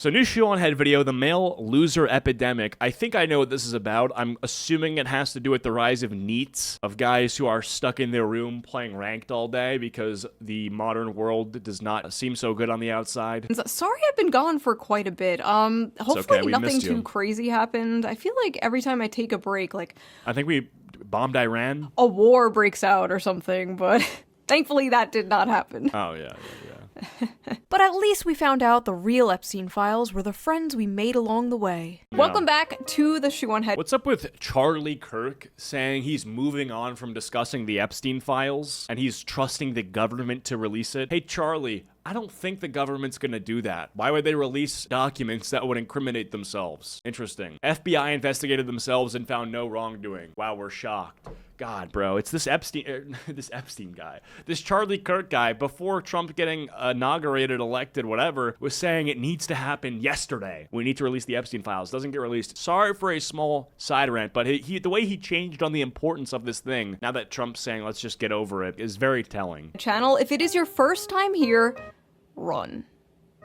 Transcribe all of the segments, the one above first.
So new shoe on head video, the male loser epidemic. I think I know what this is about. I'm assuming it has to do with the rise of NEETs, of guys who are stuck in their room playing ranked all day because the modern world does not seem so good on the outside. Sorry I've been gone for quite a bit. Hopefully nothing too crazy happened. I feel like every time I take a break, like... I think we bombed Iran. A war breaks out or something, but thankfully that did not happen. Oh, yeah. But at least we found out the real Epstein files were the friends we made along the way. Yeah. Welcome back to the Shoe on Head. What's up with Charlie Kirk saying he's moving on from discussing the Epstein files and he's trusting the government to release it? Hey, Charlie, I don't think the government's gonna do that. Why would they release documents that would incriminate themselves? Interesting. FBI investigated themselves and found no wrongdoing. Wow, we're shocked. God, bro, it's this Epstein guy. This Charlie Kirk guy, before Trump getting inaugurated, elected, whatever, was saying it needs to happen yesterday. We need to release the Epstein files. Doesn't get released. Sorry for a small side rant, but the way he changed on the importance of this thing, now that Trump's saying let's just get over it, is very telling. Channel, if it is your first time here, run.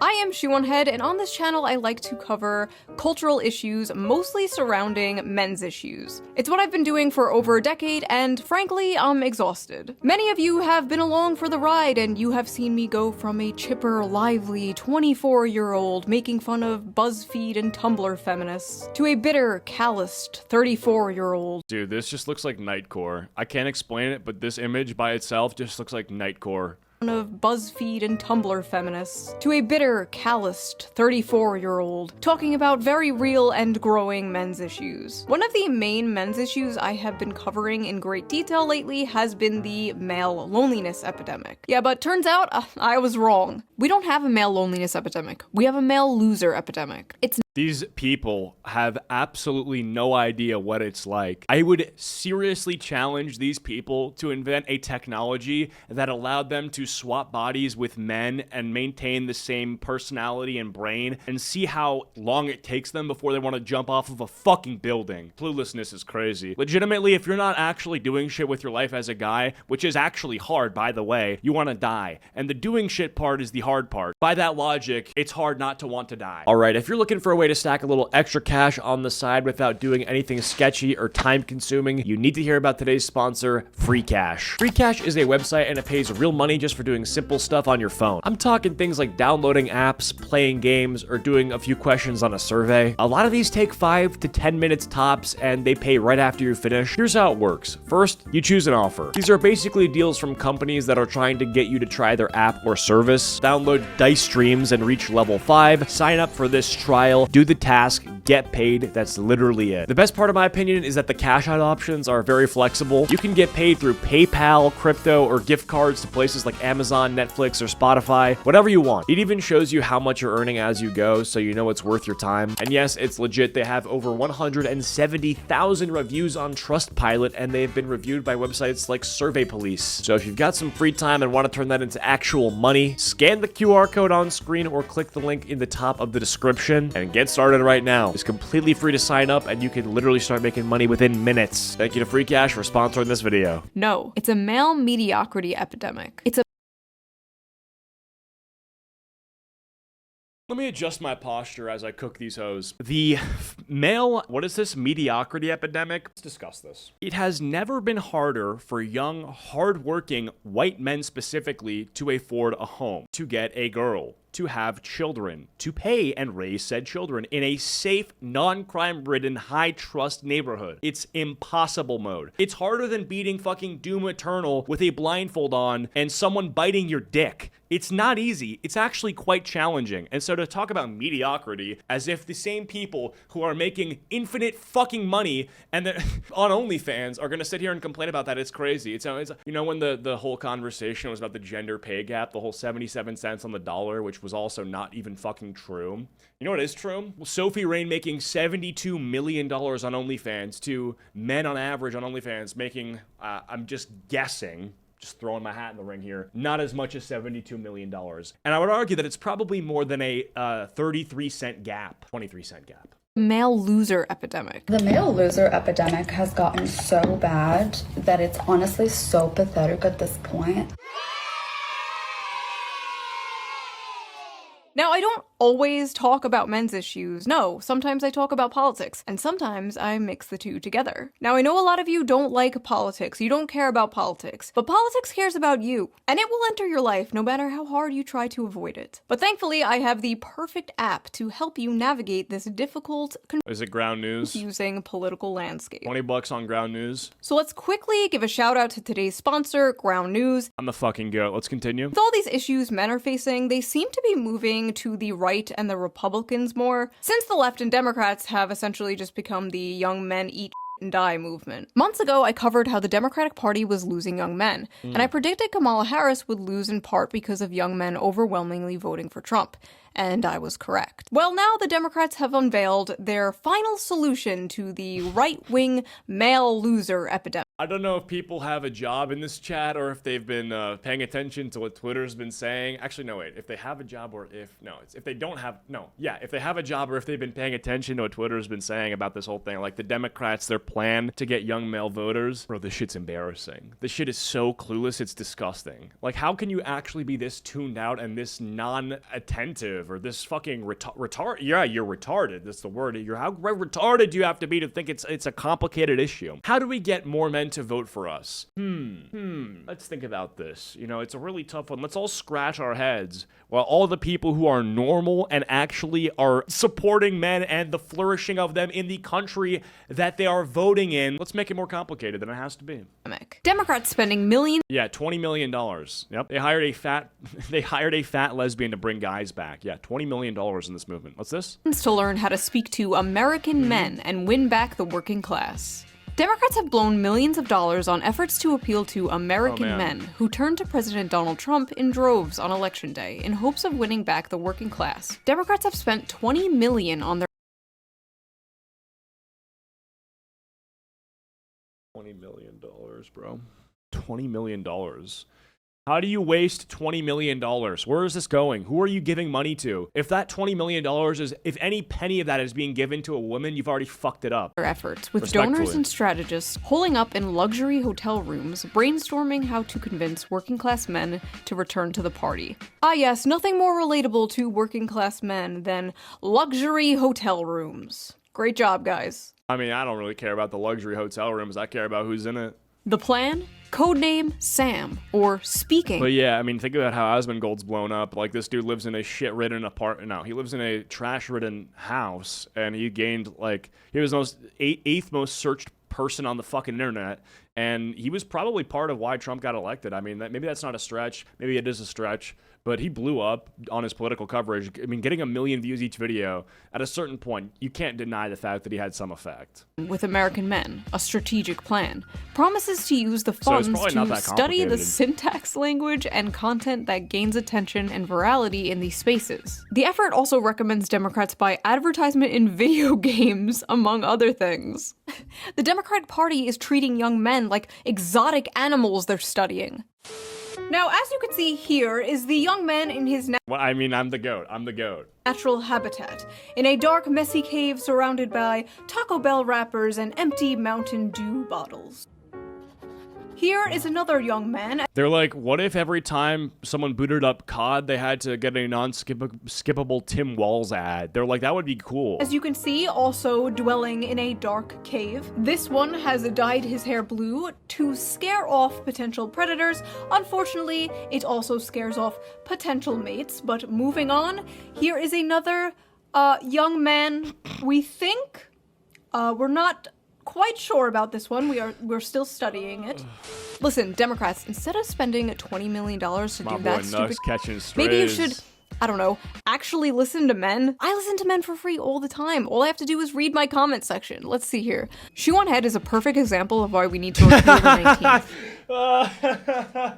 I am Shoe on Head, and on this channel I like to cover cultural issues mostly surrounding men's issues. It's what I've been doing for over a decade, and frankly, I'm exhausted. Many of you have been along for the ride, and you have seen me go from a chipper, lively 24-year-old making fun of BuzzFeed and Tumblr feminists to a bitter, calloused 34-year-old. Dude, this just looks like Nightcore. I can't explain it, but this image by itself just looks like Nightcore. Of BuzzFeed and Tumblr feminists to a bitter, calloused 34-year-old talking about very real and growing men's issues. One of the main men's issues I have been covering in great detail lately has been the male loneliness epidemic. Yeah, but turns out I was wrong. We don't have a male loneliness epidemic. We have a male loser epidemic. These people have absolutely no idea what it's like. I would seriously challenge these people to invent a technology that allowed them to swap bodies with men and maintain the same personality and brain and see how long it takes them before they want to jump off of a fucking building. Cluelessness is crazy. Legitimately, if you're not actually doing shit with your life as a guy, which is actually hard, by the way, you want to die. And the doing shit part is the hard part. By that logic, it's hard not to want to die. All right, if you're looking for a way to stack a little extra cash on the side without doing anything sketchy or time consuming, you need to hear about today's sponsor, Free Cash. Free Cash is a website and it pays real money just for doing simple stuff on your phone. I'm talking things like downloading apps, playing games, or doing a few questions on a survey. A lot of these take 5 to 10 minutes tops and they pay right after you finish. Here's how it works. First, you choose an offer. These are basically deals from companies that are trying to get you to try their app or service. Download Dice Streams and reach level 5. Sign up for this trial. Do the task, get paid. That's literally it. The best part, in my opinion, is that the cash out options are very flexible. You can get paid through PayPal, crypto, or gift cards to places like Amazon, Netflix, or Spotify, whatever you want. It even shows you how much you're earning as you go, so you know it's worth your time. And yes, it's legit. They have over 170,000 reviews on Trustpilot, and they've been reviewed by websites like Survey Police. So if you've got some free time and want to turn that into actual money, scan the QR code on screen or click the link in the top of the description and get started right now. It's completely free to sign up and you can literally start making money within minutes. Thank you to Free Cash for sponsoring this video. No, it's a male mediocrity epidemic. Let me adjust my posture as I cook these hoes. The male, what is this, mediocrity epidemic? Let's discuss this. It has never been harder for young, hardworking white men specifically to afford a home, to get a girl, to have children, to pay and raise said children in a safe, non-crime-ridden, high-trust neighborhood. It's impossible mode. It's harder than beating fucking Doom Eternal with a blindfold on and someone biting your dick. It's not easy. It's actually quite challenging. And so to talk about mediocrity as if the same people who are making infinite fucking money and on OnlyFans are gonna sit here and complain about that, it's crazy. It's you know, when the whole conversation was about the gender pay gap, the whole 77 cents on the dollar, which was also not even fucking true. You know what is true? Well, Sophie Rain making $72 million on OnlyFans to men on average on OnlyFans making, I'm just guessing, just throwing my hat in the ring here, not as much as $72 million. And I would argue that it's probably more than a 33-cent gap, 23-cent gap. Male loser epidemic. The male loser epidemic has gotten so bad that it's honestly so pathetic at this point. Now, I don't always talk about men's issues. No, sometimes I talk about politics, and sometimes I mix the two together. Now, I know a lot of you don't like politics, you don't care about politics, but politics cares about you, and it will enter your life no matter how hard you try to avoid it. But thankfully, I have the perfect app to help you navigate this difficult, Is it Ground News? confusing political landscape. $20 on Ground News. So let's quickly give a shout out to today's sponsor, Ground News. I'm the fucking goat. Let's continue. With all these issues men are facing, they seem to be moving to the right and the Republicans more, since the left and Democrats have essentially just become the young men eat and die movement. Months ago, I covered how the Democratic Party was losing young men, and I predicted Kamala Harris would lose in part because of young men overwhelmingly voting for Trump. And I was correct. Well, now the Democrats have unveiled their final solution to the right-wing male loser epidemic. I don't know if people have a job in this chat or if they've been paying attention to what Twitter's been saying. Actually, no, wait. If they have a job or if they don't have, if they have a job or if they've been paying attention to what Twitter's been saying about this whole thing, like the Democrats, their plan to get young male voters. Bro, this shit's embarrassing. This shit is so clueless, it's disgusting. Like, how can you actually be this tuned out and this non-attentive or this fucking retard? Yeah, you're retarded. That's the word. How retarded do you have to be to think it's a complicated issue? How do we get more men to vote for us? Let's think about this. You know, it's a really tough one. Let's all scratch our heads while all the people who are normal and actually are supporting men and the flourishing of them in the country that they are voting in. Let's make it more complicated than it has to be. Democrats spending millions. Yeah, $20 million. Yep. They hired a fat lesbian to bring guys back. Yeah, $20 million in this movement. What's this? To learn how to speak to American men and win back the working class. Democrats have blown millions of dollars on efforts to appeal to American men who turned to President Donald Trump in droves on Election Day in hopes of winning back the working class. Democrats have spent $20 million on their $20 million, bro. $20 million. How do you waste $20 million? Where is this going? Who are you giving money to? If that $20 million is, if any penny of that is being given to a woman, you've already fucked it up. Efforts, with donors and strategists holing up in luxury hotel rooms, brainstorming how to convince working class men to return to the party. Ah yes, nothing more relatable to working class men than luxury hotel rooms. Great job, guys. I mean, I don't really care about the luxury hotel rooms. I care about who's in it. The plan? Codename Sam, or Speaking. But yeah, I mean, think about how Asmongold's blown up. Like, this dude lives in a shit-ridden apartment. No, he lives in a trash-ridden house, and he gained, like, he was the eighth most searched person on the fucking internet, and he was probably part of why Trump got elected. I mean, maybe that's not a stretch. Maybe it is a stretch. But he blew up on his political coverage. I mean, getting 1 million views each video, at a certain point, you can't deny the fact that he had some effect. With American men, a strategic plan promises to use the funds to study the syntax, language, and content that gains attention and virality in these spaces. The effort also recommends Democrats buy advertisement in video games, among other things. The Democratic Party is treating young men like exotic animals they're studying. Now, as you can see here, is the young man in his well, I mean, I'm the goat. I'm the goat. Natural habitat, in a dark, messy cave surrounded by Taco Bell wrappers and empty Mountain Dew bottles. Here is another young man. They're like, what if every time someone booted up COD, they had to get a non-skippable Tim Walz ad? They're like, that would be cool. As you can see, also dwelling in a dark cave. This one has dyed his hair blue to scare off potential predators. Unfortunately, it also scares off potential mates. But moving on, here is another young man, we think. We're not quite sure about this one. We're still studying it. Listen, Democrats, instead of spending $20 million to do that stupid, maybe you should, I don't know, actually listen to men. I listen to men for free all the time. All I have to do is read my comment section. Let's see here. Shoe on Head is a perfect example of why we need to repeal the 19th.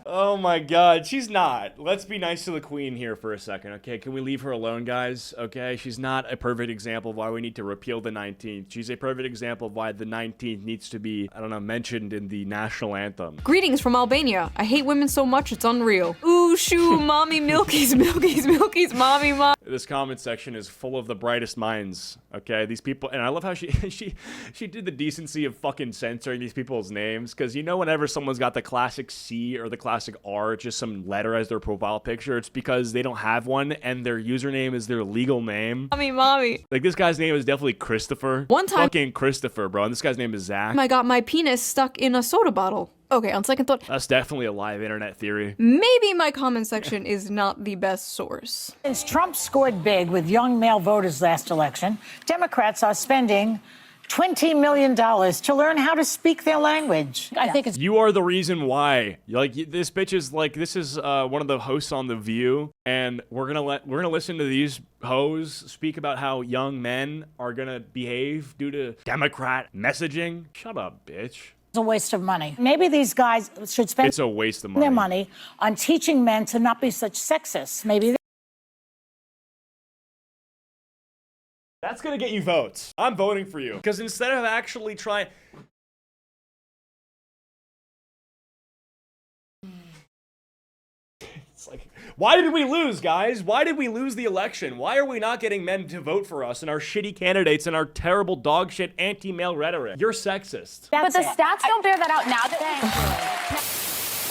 Oh my god, she's not. Let's be nice to the queen here for a second, okay? Can we leave her alone, guys? Okay, she's not a perfect example of why we need to repeal the 19th. She's a perfect example of why the 19th needs to be, I don't know, mentioned in the national anthem. Greetings from Albania. I hate women so much it's unreal. Ooh, shoo, mommy, milkies, milkies, milkies, mommy, mom. This comment section is full of the brightest minds, okay? These people, and I love how she did the decency of fucking censoring these people's names, because you know whenever someone's got the classic C or the classic R, it's just some letter as their profile picture. It's because they don't have one and their username is their legal name. Mommy. Like, this guy's name is definitely Christopher. One time, fucking Christopher, bro. And this guy's name is Zach. I got my penis stuck in a soda bottle. Okay, on second thought, That's definitely a live internet theory. maybe my comment section is not the best source. Since Trump scored big with young male voters last election, Democrats are spending $20 million to learn how to speak their language. I think it's You are the reason why. Like, this bitch is like, this is one of the hosts on The View, and we're gonna listen to these hoes speak about how young men are gonna behave due to Democrat messaging. Shut up, bitch. a waste of money. Maybe these guys should spend It's a waste of money. their money on teaching men to not be such sexists. Maybe That's gonna get you votes. I'm voting for you. Because instead of actually trying... It's like, why did we lose, guys? Why did we lose the election? Why are we not getting men to vote for us and our shitty candidates and our terrible dog shit anti-male rhetoric? You're sexist. But the stats don't bear that out now.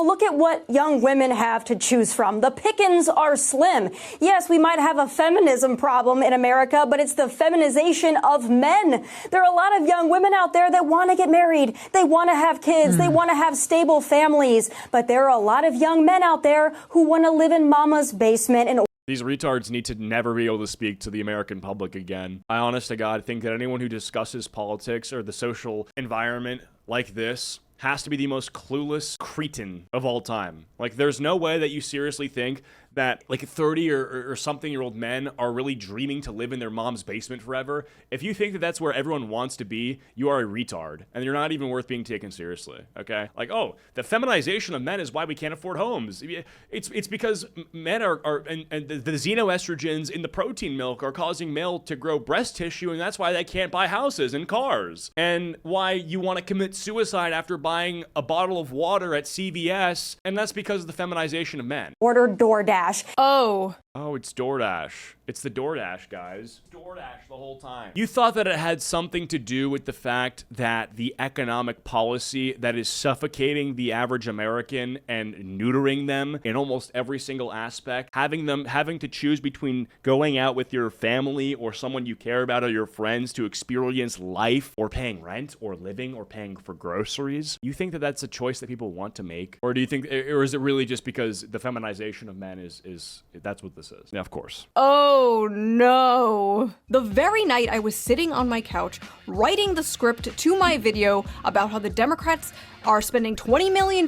Look at what young women have to choose from. The pickings are slim. Yes, we might have a feminism problem in America, but it's the feminization of men. There are a lot of young women out there that want to get married. They want to have kids. They want to have stable families. But there are a lot of young men out there who want to live in mama's basement and These retards need to never be able to speak to the American public again. I honest to God think that anyone who discusses politics or the social environment like this has to be the most clueless cretin of all time. Like, there's no way that you seriously think that like 30 or something year old men are really dreaming to live in their mom's basement forever. If you think that that's where everyone wants to be, you are a retard and you're not even worth being taken seriously. Okay, like, oh, the feminization of men is why we can't afford homes. It's because men are and the xenoestrogens in the protein milk are causing male to grow breast tissue, and that's why they can't buy houses and cars, and why you want to commit suicide after buying a bottle of water at CVS, and that's because of the feminization of men. order DoorDash. Oh, It's DoorDash. It's the DoorDash, guys. DoorDash the whole time. You thought that it had something to do with the fact that the economic policy that is suffocating the average American and neutering them in almost every single aspect, having to choose between going out with your family or someone you care about or your friends to experience life, or paying rent or living or paying for groceries. You think that that's a choice that people want to make? Or do you think, or is it really just because the feminization of men is that's what this is? Yeah, of course. oh no. The very night I was sitting on my couch writing the script to my video about how the Democrats are spending $20 million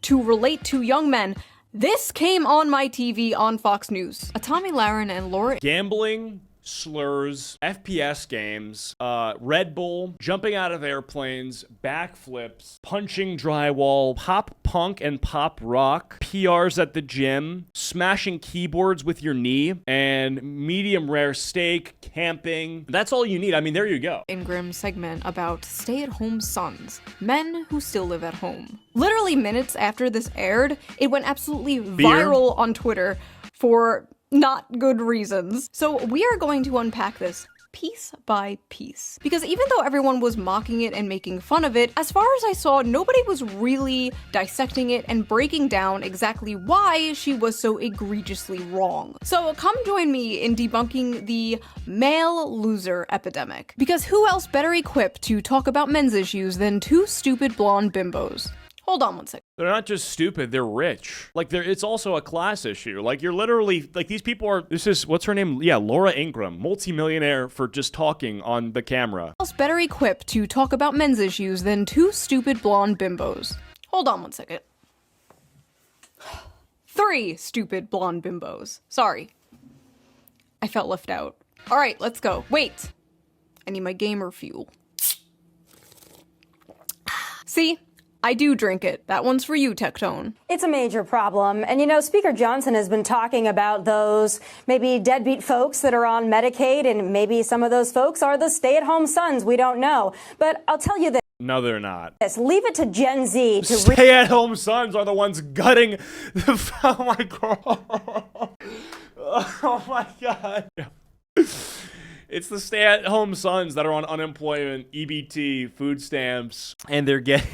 to relate to young men, this came on my TV on Fox News. Tommy Lahren and Laura Gambling, slurs, FPS games, Red Bull, jumping out of airplanes, backflips, punching drywall, pop punk and pop rock, PRs at the gym, smashing keyboards with your knee, and medium rare steak, camping. That's all you need. I mean, there you go. Ingram segment about stay-at-home sons, men who still live at home. Literally minutes after this aired, it went absolutely viral on Twitter for not good reasons. So we are going to unpack this piece by piece. Because even though everyone was mocking it and making fun of it, as far as I saw, nobody was really dissecting it and breaking down exactly why she was so egregiously wrong. So come join me in debunking the male loser epidemic. Because who else better equipped to talk about men's issues than two stupid blonde bimbos? Hold on one second. They're not just stupid, they're rich. Like, it's also a class issue. Like, you're literally, like, these people are, what's her name? Yeah, Laura Ingraham, multimillionaire for just talking on the camera. Who else better equipped to talk about men's issues than two stupid blonde bimbos? Hold on one second. 3 stupid blonde bimbos. Sorry. I felt left out. All right, let's go. Wait. I need my gamer fuel. See? I do drink it. That one's for you, Tectone. It's a major problem. And, you know, Speaker Johnson has been talking about those maybe deadbeat folks that are on Medicaid, and maybe some of those folks are the stay-at-home sons. We don't know. But I'll tell you this. No, they're not. Leave it to Gen Z to Stay-at-home sons are the ones gutting the... Oh, my God. Oh, my God. It's the stay-at-home sons that are on unemployment, EBT, food stamps, and they're getting...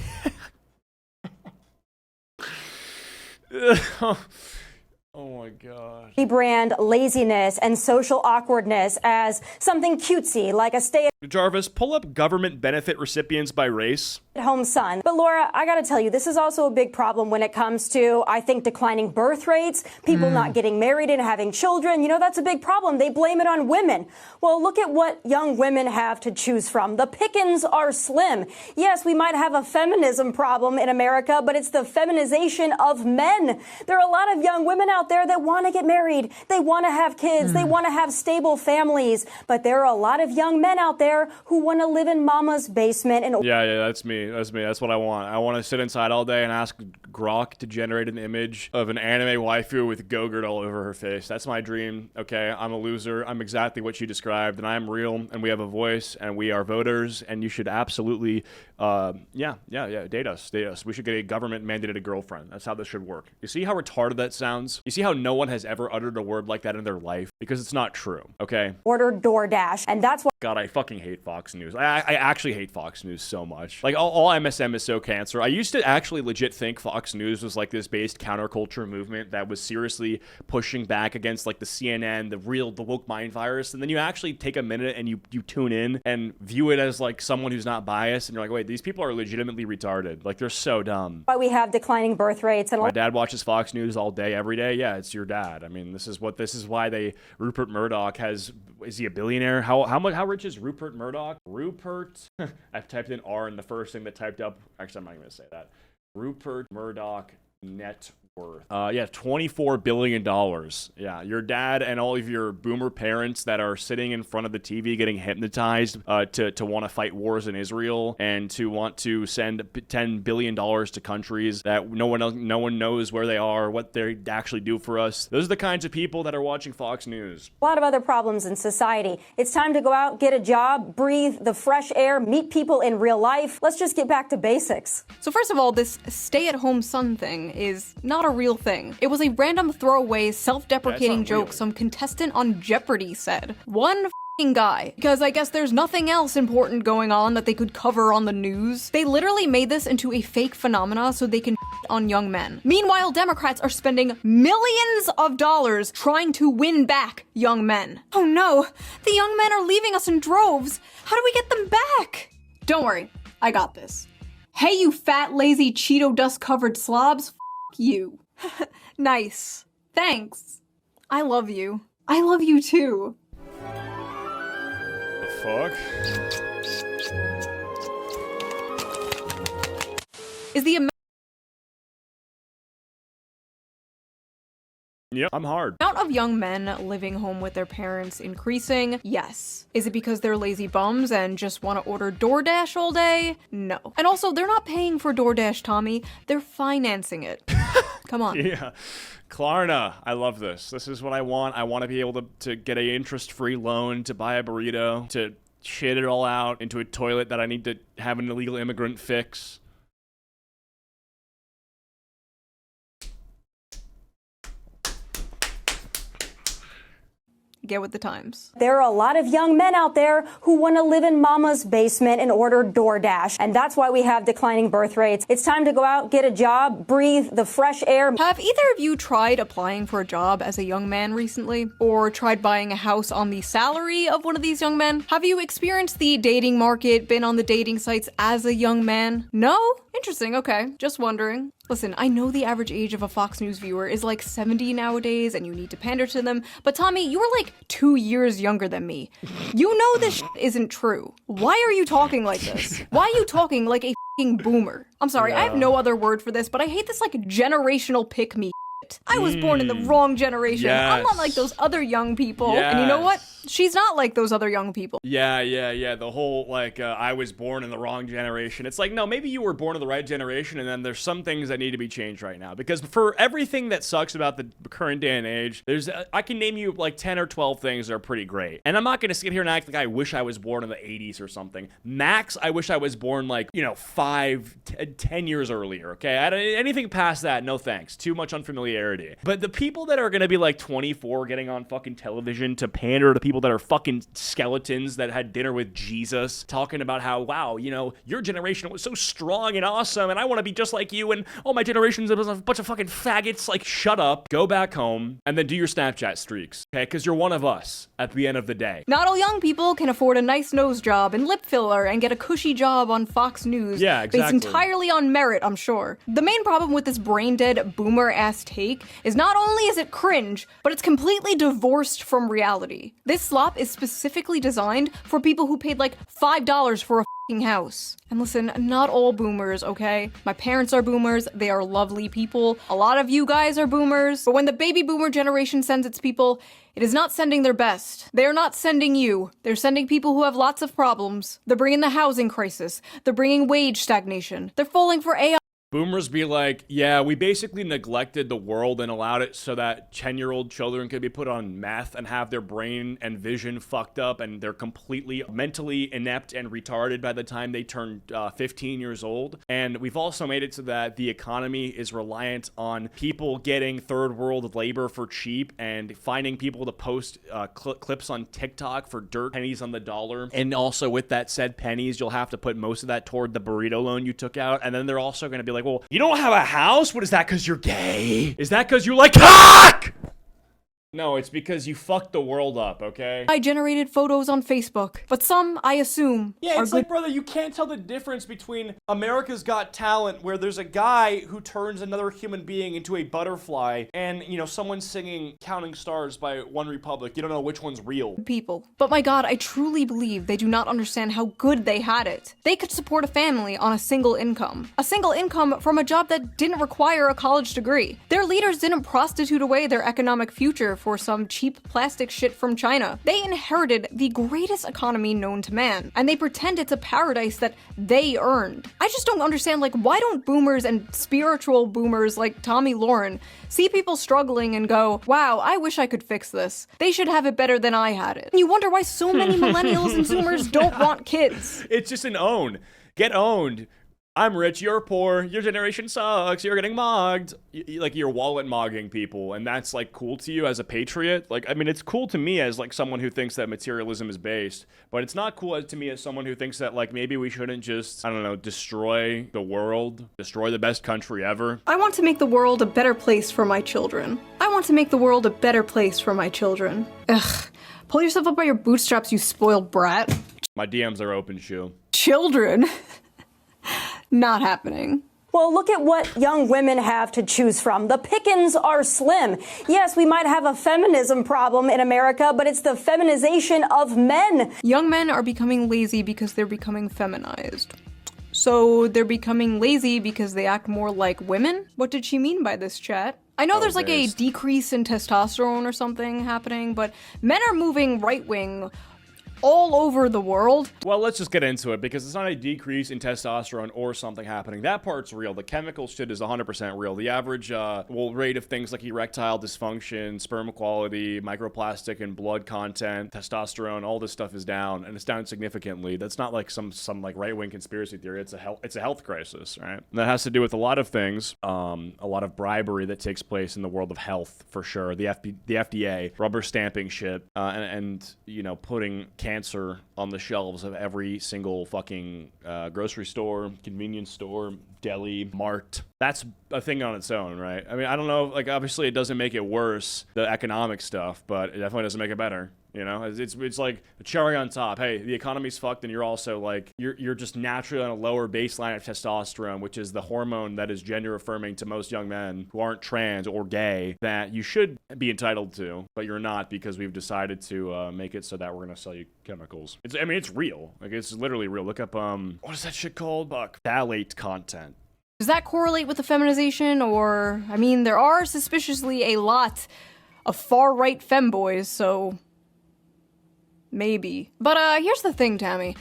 Oh my God. We brand laziness and social awkwardness as something cutesy, like a Jarvis, pull up government benefit recipients by race. stay-at-home son. But Laura, I gotta tell you, this is also a big problem when it comes to, I think, declining birth rates, people not getting married and having children. You know, that's a big problem. They blame it on women. Well, look at what young women have to choose from. The pickings are slim. Yes, we might have a feminism problem in America, but it's the feminization of men. There are a lot of young women out there that want to get married. They want to have kids. They want to have stable families. But there are a lot of young men out there who want to live in mama's basement. And Yeah, that's me. That's what I want. I want to sit inside all day and ask Grok to generate an image of an anime waifu with Gogurt all over her face. That's my dream. Okay, I'm a loser. I'm exactly what she described, and I am real, and we have a voice, and we are voters, and you should absolutely, date us. We should get a government-mandated girlfriend. That's how this should work. You see how retarded that sounds? You see how no one has ever uttered a word like that in their life? Because it's not true, okay? order DoorDash. And that's why God, I fucking hate Fox News. I actually hate Fox News so much. Like, all MSM is so cancer. I used to actually legit think Fox News was like this based counterculture movement that was seriously pushing back against like the CNN, the woke mind virus. And then you actually take a minute and you tune in and view it as like someone who's not biased. And you're like, wait, these people are legitimately retarded. Like, they're so dumb. we have declining birth rates. And My dad watches Fox News all day, every day. Yeah, it's your dad. I mean, this is why Rupert Murdoch is he a billionaire? How rich is Rupert Murdoch? I've typed in R and the first thing that typed up, actually I'm not going to say that. Rupert Murdoch net worth. $24 billion. Yeah, your dad and all of your boomer parents that are sitting in front of the TV getting hypnotized to want to fight wars in Israel and to want to send $10 billion to countries that no one knows where they are, what they actually do for us. Those are the kinds of people that are watching Fox News. a lot of other problems in society. It's time to go out, get a job, breathe the fresh air, meet people in real life. Let's just get back to basics. So first of all, this stay-at-home son thing is not a real thing. It was a random throwaway, self-deprecating That's not joke real. some contestant on Jeopardy said. One f***ing guy. Because I guess there's nothing else important going on that they could cover on the news. They literally made this into a fake phenomena so they can on young men. Meanwhile, Democrats are spending millions of dollars trying to win back young men. Oh no, the young men are leaving us in droves. How do we get them back? Don't worry, I got this. Hey, you fat, lazy, Cheeto dust-covered slobs, f*** you. Nice. Thanks. I love you. I love you too. The fuck? Is the Yep, I'm hard. amount of young men living home with their parents increasing? Yes. Is it because they're lazy bums and just want to order DoorDash all day? No. And also, they're not paying for DoorDash, Tommy. They're financing it. Come on. Yeah. Klarna, I love this. This is what I want. I want to be able to get an interest-free loan to buy a burrito, to shit it all out into a toilet that I need to have an illegal immigrant fix. Get with the times. There are a lot of young men out there who want to live in mama's basement and order DoorDash. And that's why we have declining birth rates. It's time to go out, get a job, breathe the fresh air. Have either of you tried applying for a job as a young man recently? Or tried buying a house on the salary of one of these young men? Have you experienced the dating market, been on the dating sites as a young man? No? Interesting, okay. Just wondering. Listen, I know the average age of a Fox News viewer is like 70 nowadays and you need to pander to them, but Tommy, you are like 2 years younger than me. You know this isn't true. Why are you talking like this? Why are you talking like a f***ing boomer? I'm sorry, I have no other word for this, but I hate this like generational pick-me shit. I was born in the wrong generation. I'm not like those other young people. And you know what? She's not like those other young people. Yeah. The whole, like, I was born in the wrong generation. It's like, no, maybe you were born in the right generation, and then there's some things that need to be changed right now. Because for everything that sucks about the current day and age, I can name you, like, 10 or 12 things that are pretty great. And I'm not going to sit here and act like I wish I was born in the 80s or something. Max, I wish I was born, like, 10 years earlier, okay? Anything past that, no thanks. Too much unfamiliarity familiarity. But the people that are going to be like 24 getting on fucking television to pander to people that are fucking skeletons that had dinner with Jesus, talking about how, wow, you know, your generation was so strong and awesome, and I want to be just like you, and oh, my generation's a bunch of fucking faggots. Like, shut up, go back home, and then do your Snapchat streaks, okay? Because you're one of us at the end of the day. Not all young people can afford a nice nose job and lip filler and get a cushy job on Fox News. Yeah, exactly. Based entirely on merit, I'm sure. The main problem with this brain-dead, boomer-ass take is not only is it cringe, but it's completely divorced from reality. This slop is specifically designed for people who paid like $5 for a house. And listen, not all boomers, okay? My parents are boomers, they are lovely people. A lot of you guys are boomers, but when the baby boomer generation sends its people, it is not sending their best. They are not sending you. They're sending people who have lots of problems. They're bringing the housing crisis. They're bringing wage stagnation. They're falling for AI. Boomers be like, yeah, we basically neglected the world and allowed it so that 10-year-old children could be put on meth and have their brain and vision fucked up, and they're completely mentally inept and retarded by the time they turn 15 years old. And we've also made it so that the economy is reliant on people getting third world labor for cheap and finding people to post clips on TikTok for dirt pennies on the dollar. And also with that said pennies, you'll have to put most of that toward the burrito loan you took out. And then they're also going to be like, well, you don't have a house? What is that, because you're gay? Is that because you like cock? No, it's because you fucked the world up, okay? I generated photos on Facebook, but some, I assume, yeah, are it's good. like, brother, you can't tell the difference between America's Got Talent, where there's a guy who turns another human being into a butterfly, and, you know, someone singing Counting Stars by One Republic. You don't know which one's real. People. But my god, I truly believe they do not understand how good they had it. They could support a family on a single income. A single income from a job that didn't require a college degree. Their leaders didn't prostitute away their economic future for some cheap plastic shit from China. They inherited the greatest economy known to man, and they pretend it's a paradise that they earned. I just don't understand, like, why don't boomers and spiritual boomers like Tommy Lauren see people struggling and go, wow, I wish I could fix this. They should have it better than I had it. And you wonder why so many millennials and zoomers don't want kids. It's just an own. Get owned. I'm rich, you're poor, your generation sucks, you're getting mogged. Like, you're wallet mogging people, and that's, like, cool to you as a patriot? Like, I mean, it's cool to me as, like, someone who thinks that materialism is based, but it's not cool to me as someone who thinks that, like, maybe we shouldn't just, I don't know, destroy the world, destroy the best country ever. I want to make the world a better place for my children. I want to make the world a better place for my children. Ugh. Pull yourself up by your bootstraps, you spoiled brat. My DMs are open, Shu. Children? Not happening. Well, look at what young women have to choose from. The pickings are slim. Yes, we might have a feminism problem in America, but it's the feminization of men. Young men are becoming lazy because they're becoming feminized. So they're becoming lazy because they act more like women? What did she mean by this, chat? I know there's like a decrease in testosterone or something happening, but men are moving right-wing all over the world. Well, let's just get into it, because it's not a decrease in testosterone or something happening. That part's real. The chemical shit is 100% real. The average rate of things like erectile dysfunction, sperm quality, microplastic and blood content, testosterone, all this stuff is down, and it's down significantly. That's not like some like right-wing conspiracy theory. It's a health crisis, right? And that has to do with a lot of things, a lot of bribery that takes place in the world of health, for sure. The FDA, rubber stamping shit, and you know, putting cancer on the shelves of every single fucking grocery store, convenience store, deli, mart. That's a thing on its own, right? I mean, I don't know, like, obviously it doesn't make it worse, the economic stuff, but it definitely doesn't make it better. You know, it's like a cherry on top. Hey, the economy's fucked, and you're also like, you're just naturally on a lower baseline of testosterone, which is the hormone that is gender affirming to most young men who aren't trans or gay, that you should be entitled to, but you're not, because we've decided to make it so that we're gonna sell you chemicals. It's real. Like, it's literally real. Look up what is that shit called? Phthalate content. Does that correlate with the feminization? Or, I mean, there are suspiciously a lot of far-right femboys, so maybe. But here's the thing, Tammy.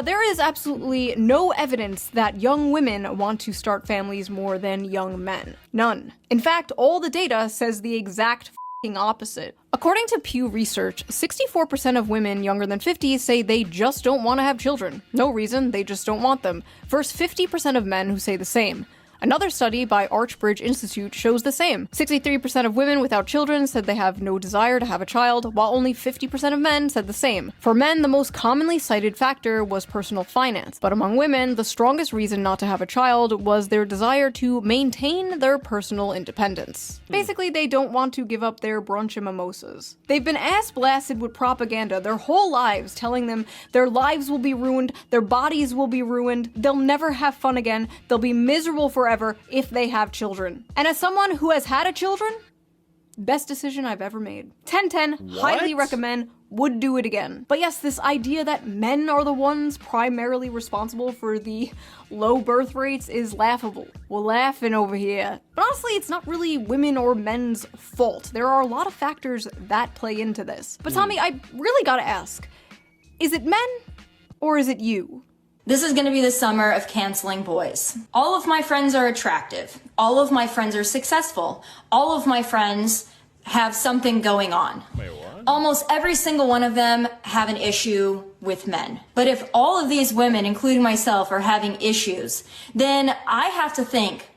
There is absolutely no evidence that young women want to start families more than young men. None. In fact, all the data says the exact f***ing opposite. According to Pew Research, 64% of women younger than 50 say they just don't want to have children. No reason, they just don't want them. Versus 50% of men who say the same. Another study by Archbridge Institute shows the same. 63% of women without children said they have no desire to have a child, while only 50% of men said the same. For men, the most commonly cited factor was personal finance, but among women, the strongest reason not to have a child was their desire to maintain their personal independence. Basically, they don't want to give up their brunch and mimosas. They've been ass-blasted with propaganda their whole lives, telling them their lives will be ruined, their bodies will be ruined, they'll never have fun again, they'll be miserable forever if they have children. And as someone who has had a children, best decision I've ever made. 10/10, highly recommend, would do it again. But yes, this idea that men are the ones primarily responsible for the low birth rates is laughable. We're laughing over here. But honestly, it's not really women or men's fault. There are a lot of factors that play into this. But Tommy, I really gotta ask, is it men or is it you? This is going to be the summer of canceling boys. All of my friends are attractive. All of my friends are successful. All of my friends have something going on. Wait, what? Almost every single one of them have an issue with men. But if all of these women, including myself, are having issues, then I have to think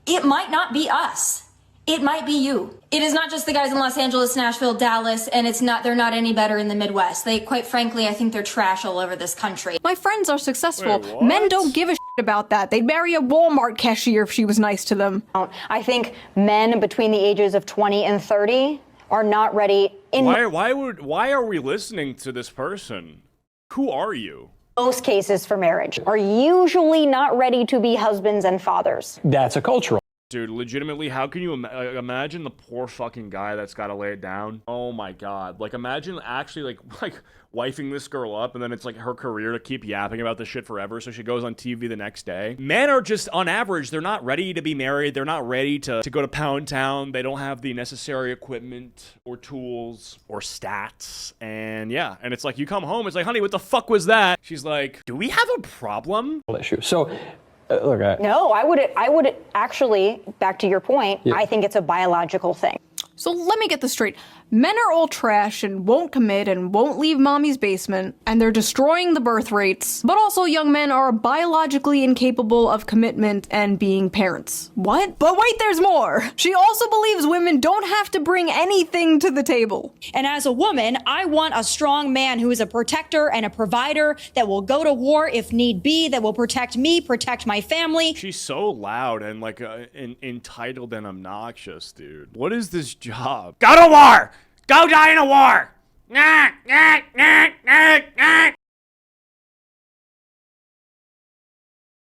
it might not be us. It might be you. It is not just the guys in Los Angeles, Nashville, Dallas, and they're not any better in the Midwest. Quite frankly, I think they're trash all over this country. My friends are successful. Wait, what? Men don't give a shit about that. They'd marry a Walmart cashier if she was nice to them. I think men between the ages of 20 and 30 are not ready in Why are we listening to this person? Who are you? most cases for marriage, are usually not ready to be husbands and fathers. That's a cultural. Dude, legitimately, how can you imagine the poor fucking guy that's got to lay it down? Oh my god. Like, imagine actually, like wifing this girl up, and then it's like her career to keep yapping about this shit forever, so she goes on TV the next day. Men are just, on average, they're not ready to be married. They're not ready to go to Pound Town. They don't have the necessary equipment or tools or stats. And yeah, and it's like, you come home, it's like, honey, what the fuck was that? She's like, do we have a problem? Issue. So, look, No, I would actually, back to your point, Yeah. I think it's a biological thing. So let me get this straight. Men are all trash and won't commit and won't leave mommy's basement, and they're destroying the birth rates. But also young men are biologically incapable of commitment and being parents. What? But wait, there's more! She also believes women don't have to bring anything to the table. And as a woman, I want a strong man who is a protector and a provider that will go to war if need be, that will protect me, protect my family. She's so loud and like entitled and obnoxious, dude. What is this job? Go to war! Go die in a war!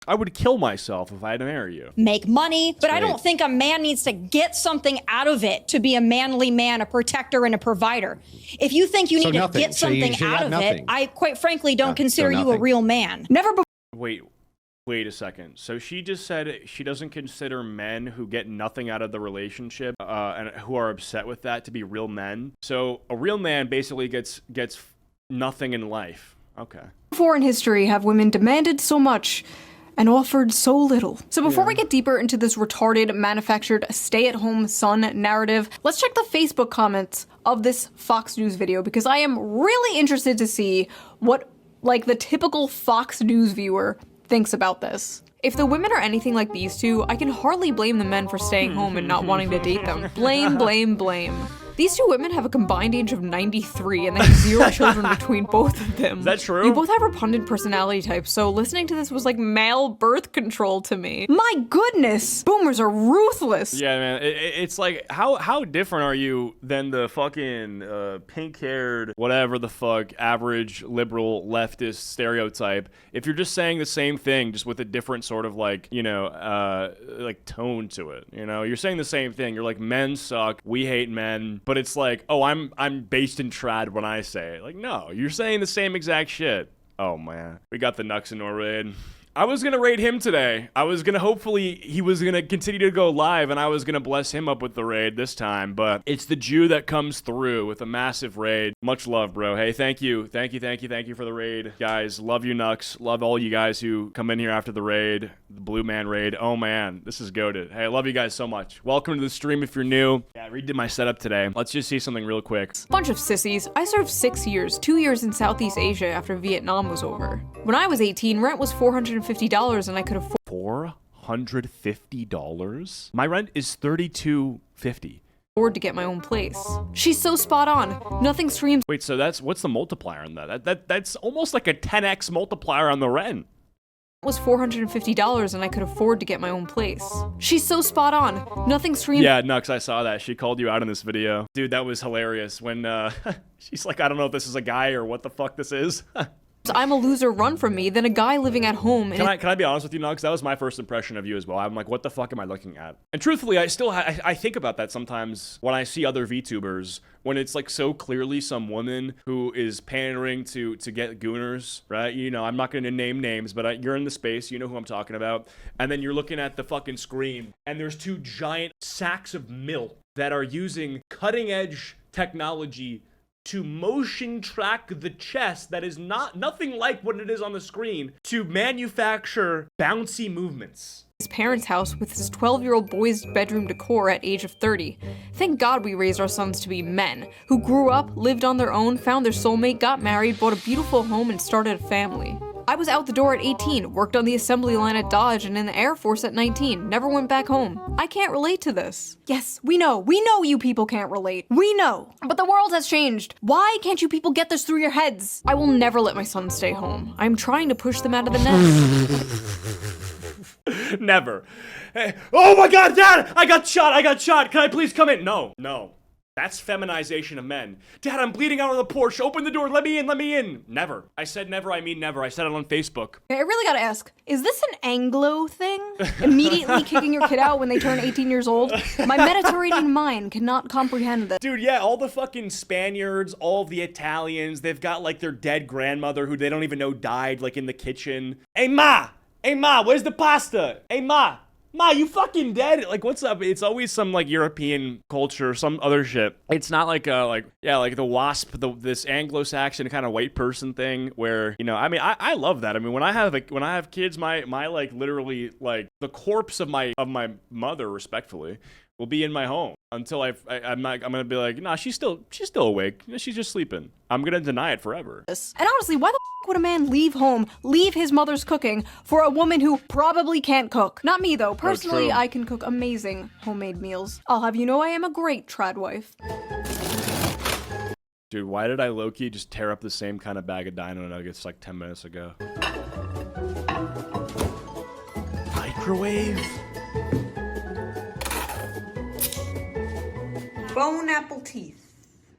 I would kill myself if I had to marry you. Make money, but I Great. don't think a man needs to get something out of it to be a manly man, a protector, and a provider. If you think you need to nothing. get So you something got out of nothing. it, I quite frankly don't Yeah, consider so you a nothing. real man. Never before. Wait a second. So she just said she doesn't consider men who get nothing out of the relationship and who are upset with that to be real men. So a real man basically gets nothing in life. Okay. Before in history have women demanded so much and offered so little. So before we get deeper into this retarded, manufactured, stay-at-home son narrative, let's check the Facebook comments of this Fox News video, because I am really interested to see what, like, the typical Fox News viewer thinks about this. If the women are anything like these two, I can hardly blame the men for staying home and not wanting to date them. Blame, blame, blame. These two women have a combined age of 93, and they have 0 children between both of them. Is that true? You both have repugnant personality types, so listening to this was like male birth control to me. My goodness! Boomers are ruthless! Yeah, man. It's like, how different are you than the fucking pink-haired, whatever the fuck, average liberal leftist stereotype if you're just saying the same thing, just with a different sort of like, you know, like tone to it, you know? You're saying the same thing. You're like, men suck, we hate men. But it's like, oh, I'm based in trad when I say it. Like, no, you're saying the same exact shit. Oh, man. We got the Nux in raid. I was going to raid him today. I was going to, hopefully, he was going to continue to go live, and I was going to bless him up with the raid this time. But it's the Jew that comes through with a massive raid. Much love, bro. Hey, thank you. Thank you for the raid. Guys, love you, Nux. Love all you guys who come in here after the raid. The Blue Man raid. Oh, man. This is goated. Hey, I love you guys so much. Welcome to the stream if you're new. Yeah, I redid my setup today. Let's just see something real quick. Bunch of sissies. I served 6 years, 2 years in Southeast Asia after Vietnam was over. When I was 18, rent was $450 and I could afford $450? My rent is $32.50. Afford to get my own place. She's so spot on. Nothing screams. Wait, so what's the multiplier on that? That's almost like a 10x multiplier on the rent. Was $450 and I could afford to get my own place. She's so spot on. Nothing screams. Yeah, Nux, I saw that. She called you out in this video. Dude, that was hilarious when she's like, I don't know if this is a guy or what the fuck this is. I'm a loser, run from me, than a guy living at home. Can I be honest with you, Nux? That was my first impression of you as well. I'm like, what the fuck am I looking at? And truthfully, I still I think about that sometimes when I see other VTubers, when it's like so clearly some woman who is pandering to get gooners, right? You know, I'm not going to name names, but you're in the space, you know who I'm talking about. And then you're looking at the fucking screen, and there's two giant sacks of milk that are using cutting edge technology to motion track the chest that is nothing like what it is on the screen to manufacture bouncy movements. His parents' house with his 12-year-old boy's bedroom decor at age of 30. Thank God we raised our sons to be men, who grew up, lived on their own, found their soulmate, got married, bought a beautiful home, and started a family. I was out the door at 18, worked on the assembly line at Dodge and in the Air Force at 19, never went back home. I can't relate to this. Yes, we know you people can't relate. We know. But the world has changed. Why can't you people get this through your heads? I will never let my sons stay home. I'm trying to push them out of the nest. Never. Hey, oh my God, Dad, I got shot. Can I please come in? No. That's feminization of men. Dad, I'm bleeding out on the porch. Open the door. Let me in. Never. I said never, I mean never. I said it on Facebook. I really gotta ask, is this an Anglo thing? Immediately kicking your kid out when they turn 18 years old? My Mediterranean mind cannot comprehend this. Dude, yeah, all the fucking Spaniards, all of the Italians, they've got like their dead grandmother who they don't even know died, like in the kitchen. Hey, Ma, where's the pasta? Hey, Ma, you fucking dead? Like, what's up? It's always some, like, European culture, some other shit. It's not like, the WASP, this Anglo-Saxon kind of white person thing where, you know, I mean, I love that. I mean, when I have kids, my like, literally, like, the corpse of my mother, respectfully, will be in my home until I'm gonna be like, nah, she's still awake. She's just sleeping. I'm gonna deny it forever. And honestly, why the f would a man leave home, leave his mother's cooking for a woman who probably can't cook? Not me though. Personally, I can cook amazing homemade meals. I'll have you know I am a great trad wife. Dude, why did I low-key just tear up the same kind of bag of Dino Nuggets like 10 minutes ago? Microwave? Bone apple teeth.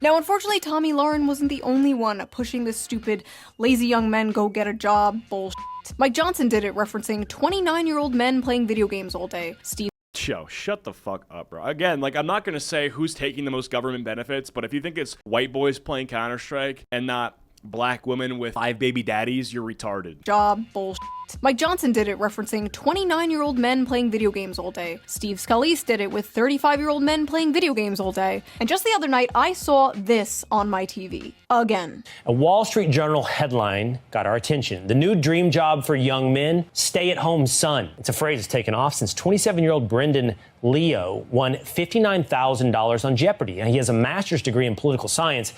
Now, unfortunately, Tommy Lauren wasn't the only one pushing this stupid, lazy young men go get a job bullshit. Mike Johnson did it, referencing 29-year-old men playing video games all day. Steve. Yo, shut the fuck up, bro. Again, like, I'm not gonna say who's taking the most government benefits, but if you think it's white boys playing Counter-Strike and not black women with 5 baby daddies, you're retarded. Job bullshit. Mike Johnson did it, referencing 29-year-old men playing video games all day. Steve Scalise did it with 35-year-old men playing video games all day. And just the other night, I saw this on my TV. Again. A Wall Street Journal headline got our attention. The new dream job for young men, stay-at-home son. It's a phrase that's taken off since 27-year-old Brendan Leo won $59,000 on Jeopardy. And he has a master's degree in political science,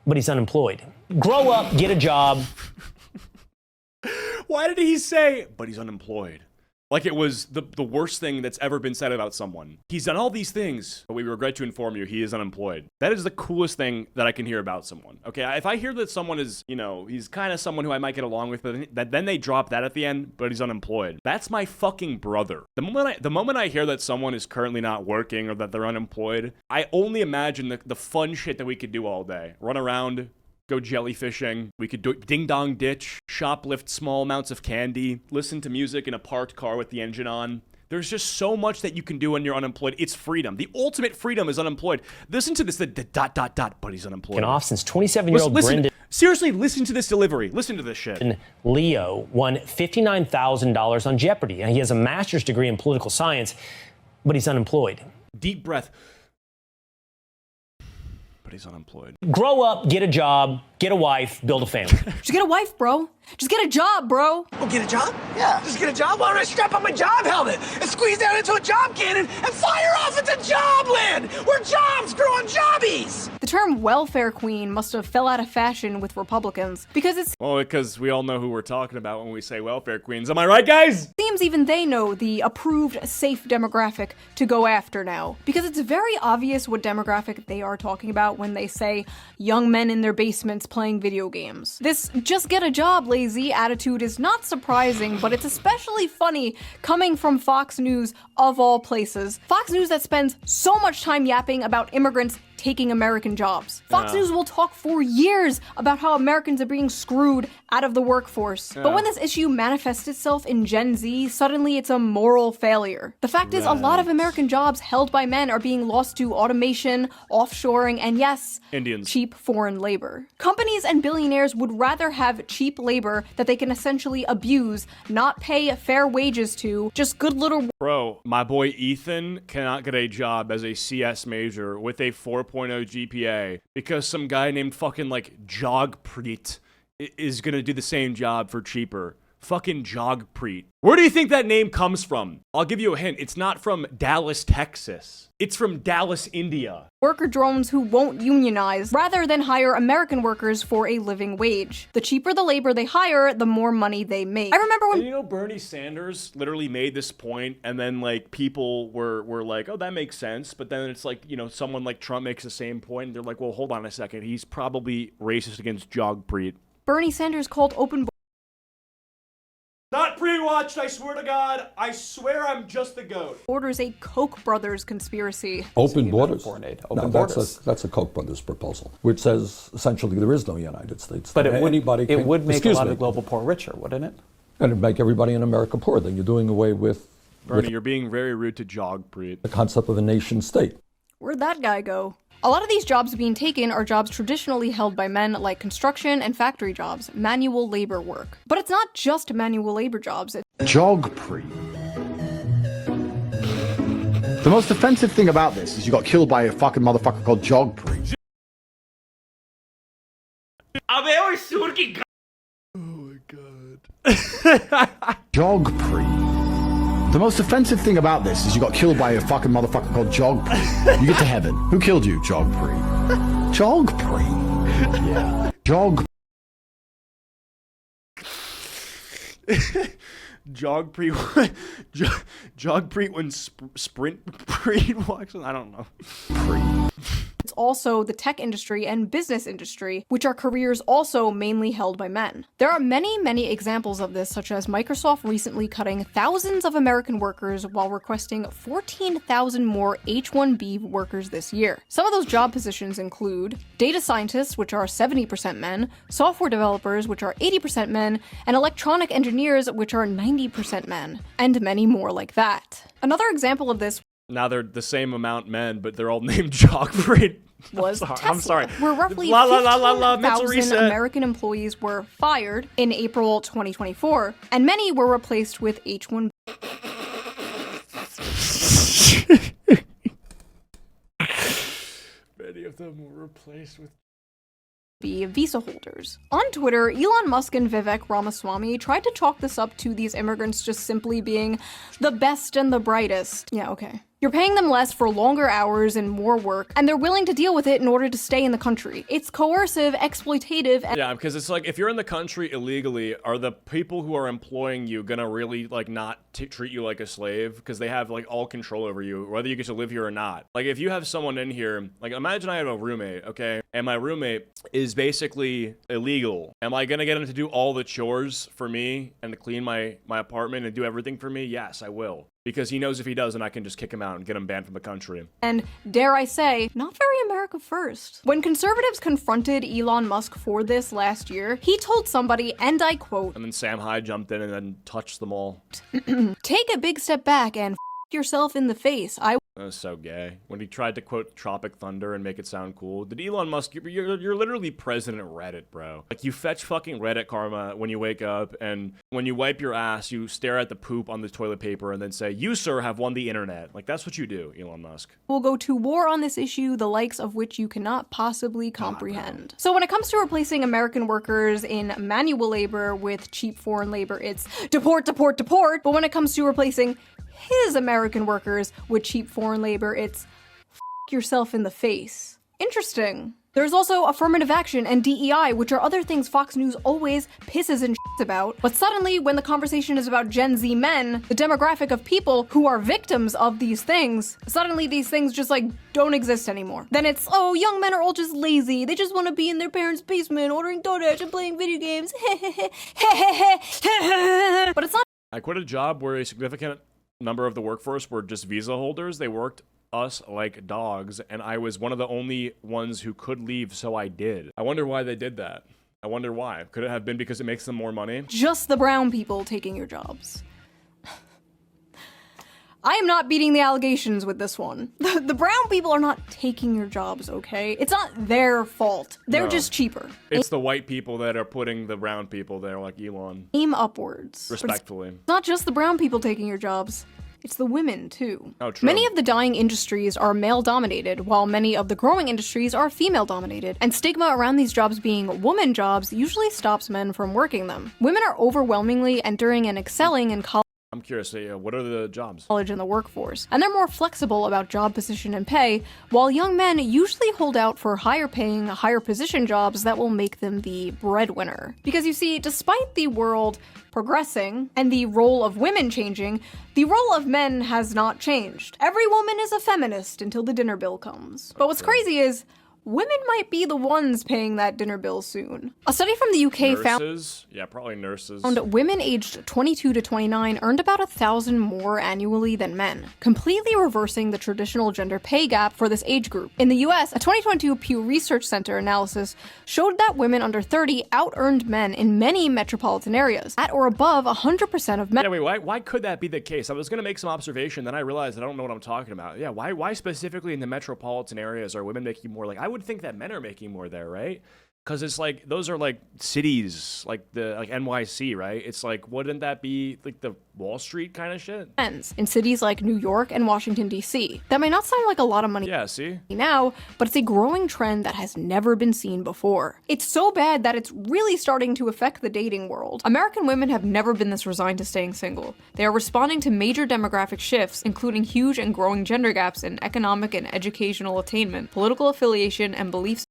but he's unemployed. Grow up, get a job. Why did he say, but he's unemployed? Like it was the worst thing that's ever been said about someone. He's done all these things, but we regret to inform you he is unemployed. That is the coolest thing that I can hear about someone. Okay, if I hear that someone is, you know, he's kind of someone who I might get along with, but then they drop that at the end, but he's unemployed. That's my fucking brother. The moment I hear that someone is currently not working or that they're unemployed, I only imagine the fun shit that we could do all day. Run around, go jellyfishing, we could do ding-dong ditch, shoplift small amounts of candy, listen to music in a parked car with the engine on. There's just so much that you can do when you're unemployed. It's freedom. The ultimate freedom is unemployed. Listen to this, but he's unemployed. Been off since 27-year-old Brendan. Seriously, listen to this delivery. Listen to this shit. Leo won $59,000 on Jeopardy, and he has a master's degree in political science, but he's unemployed. Deep breath. But he's unemployed. Grow up, get a job, get a wife, build a family. Just get a wife, bro. Just get a job, bro. Oh, get a job? Yeah. Just get a job? Why don't I strap on my job helmet and squeeze down into a job cannon and fire off into job land where jobs grow on jobbies? The term welfare queen must have fell out of fashion with Republicans, because because we all know who we're talking about when we say welfare queens. Am I right, guys? seems even they know the approved safe demographic to go after now, because it's very obvious what demographic they are talking about when they say young men in their basements playing video games. This just get a job lazy attitude is not surprising, but it's especially funny coming from Fox News of all places. Fox News that spends so much time yapping about immigrants taking American jobs. Fox News will talk for years about how Americans are being screwed out of the workforce. But when this issue manifests itself in Gen Z, suddenly it's a moral failure. The fact is, a lot of American jobs held by men are being lost to automation, offshoring, and yes, Indians. Cheap foreign labor. Companies and billionaires would rather have cheap labor that they can essentially abuse, not pay fair wages to, just good little— Bro, my boy Ethan cannot get a job as a CS major with a 4.0 GPA because some guy named fucking like Jogpreet is gonna do the same job for cheaper. Fucking Jogpreet. Where do you think that name comes from? I'll give you a hint. It's not from Dallas, Texas. It's from Dallas, India. Worker drones who won't unionize, rather than hire American workers for a living wage. The cheaper the labor they hire, the more money they make. I remember when— And you know, Bernie Sanders literally made this point, and then like people were like, oh, that makes sense. But then it's like, you know, someone like Trump makes the same point, and they're like, well, hold on a second. He's probably racist against Jogpreet. Bernie Sanders called open— Not pre-watched, I swear to God. I swear I'm just the GOAT. borders a Koch brothers conspiracy. Open borders. Open borders. That's a Koch brothers proposal, which says essentially there is no United States. But it would make a lot me. of global poor richer, wouldn't it? And it'd make everybody in America poor. Then you're doing away with Bernie, you're being very rude to Jogpreet. the concept of a nation state. Where'd that guy go? A lot of these jobs being taken are jobs traditionally held by men, like construction and factory jobs, manual labor work. But it's not just manual labor jobs. Jogpreet. The most offensive thing about this is you got killed by a fucking motherfucker called Jogpreet. Oh my God. Jogpreet. The most offensive thing about this is you got killed by a fucking motherfucker called Jogpreet. You get to heaven. Who killed you, Jogpreet? Jogpreet. Yeah. Jogpreet when Sprint Preet walks in. I don't know. It's also the tech industry and business industry, which are careers also mainly held by men. There are many examples of this, such as Microsoft recently cutting thousands of American workers while requesting 14,000 more H-1B workers this year. Some of those job positions include data scientists, which are 70% men, software developers, which are 80% men, and electronic engineers, which are 90% men, and many more like that. Another example of this— Now they're the same amount men, but they're all named Jogpreet. was Tesla, I'm sorry. where roughly mental 15,000 reset. American employees were fired in April 2024, and many were replaced with H-1B Many of them were replaced with visa holders. On Twitter, Elon Musk and Vivek Ramaswamy tried to chalk this up to these immigrants just simply being the best and the brightest. Yeah, okay. You're paying them less for longer hours and more work, and they're willing to deal with it in order to stay in the country. It's coercive, exploitative, and— Yeah, because it's like, if you're in the country illegally, are the people who are employing you gonna really, like, not treat you like a slave? Because they have, like, all control over you, whether you get to live here or not. Like, if you have someone in here, like, imagine I have a roommate, okay? And my roommate is basically illegal. Am I gonna get him to do all the chores for me and to clean my apartment and do everything for me? Yes, I will. Because he knows if he doesn't, I can just kick him out and get him banned from the country. And, dare I say, not very America first. When conservatives confronted Elon Musk for this last year, he told somebody, and I quote— And then Sam Hyde jumped in and then touched them all. "Take a big step back and yourself in the face. That was so gay. When he tried to quote Tropic Thunder and make it sound cool. Did Elon Musk, you're literally president of Reddit, bro. Like, you fetch fucking Reddit karma when you wake up, and when you wipe your ass, you stare at the poop on the toilet paper and then say, you, sir, have won the internet. Like, that's what you do, Elon Musk. Will go to war on this issue, the likes of which you cannot possibly comprehend." So when it comes to replacing American workers in manual labor with cheap foreign labor, it's deport, deport, deport. But when it comes to replacing his American workers with cheap foreign labor, it's yourself in the face. Interesting. There's also affirmative action and DEI, which are other things Fox News always pisses and shits about. But suddenly, when the conversation is about Gen Z men, the demographic of people who are victims of these things, suddenly these things just like don't exist anymore. Then it's, oh, young men are all just lazy. They just want to be in their parents' basement ordering DoorDash and playing video games. But it's not. I quit a job where a significant number of the workforce were just visa holders. They worked us like dogs, and I was one of the only ones who could leave, so I did. I wonder why they did that. I wonder why. Could it have been because it makes them more money? Just the brown people taking your jobs. I am not beating the allegations with this one. The brown people are not taking your jobs, okay? It's not their fault. They're just cheaper. It's the white people that are putting the brown people there, like Elon. Aim upwards. Respectfully. It's not just the brown people taking your jobs. It's the women, too. Oh, true. Many of the dying industries are male-dominated, while many of the growing industries are female-dominated, and stigma around these jobs being woman jobs usually stops men from working them. Women are overwhelmingly entering and excelling in college. I'm curious, what are the jobs? In the workforce, and they're more flexible about job position and pay, while young men usually hold out for higher paying, higher position jobs that will make them the breadwinner. Because you see, despite the world progressing and the role of women changing, the role of men has not changed. Every woman is a feminist until the dinner bill comes. But what's crazy is, women might be the ones paying that dinner bill soon. A study from the UK Nurses? Yeah, probably nurses. found women aged 22 to 29 earned about 1,000 more annually than men, completely reversing the traditional gender pay gap for this age group. In the US, a 2022 Pew Research Center analysis showed that women under 30 out-earned men in many metropolitan areas, at or above 100% of men. Yeah, wait, why could that be the case? I was going to make some observation, then I realized I don't know what I'm talking about. Yeah, why specifically in the metropolitan areas are women making more? Like, I would think that men are making more there, right? Because it's like, those are like cities, like NYC, right? It's like, wouldn't that be like the Wall Street kind of shit? In cities like New York and Washington, D.C. That may not sound like a lot of money now, but it's a growing trend that has never been seen before. It's so bad that it's really starting to affect the dating world. American women have never been this resigned to staying single. They are responding to major demographic shifts, including huge and growing gender gaps in economic and educational attainment, political affiliation, and beliefs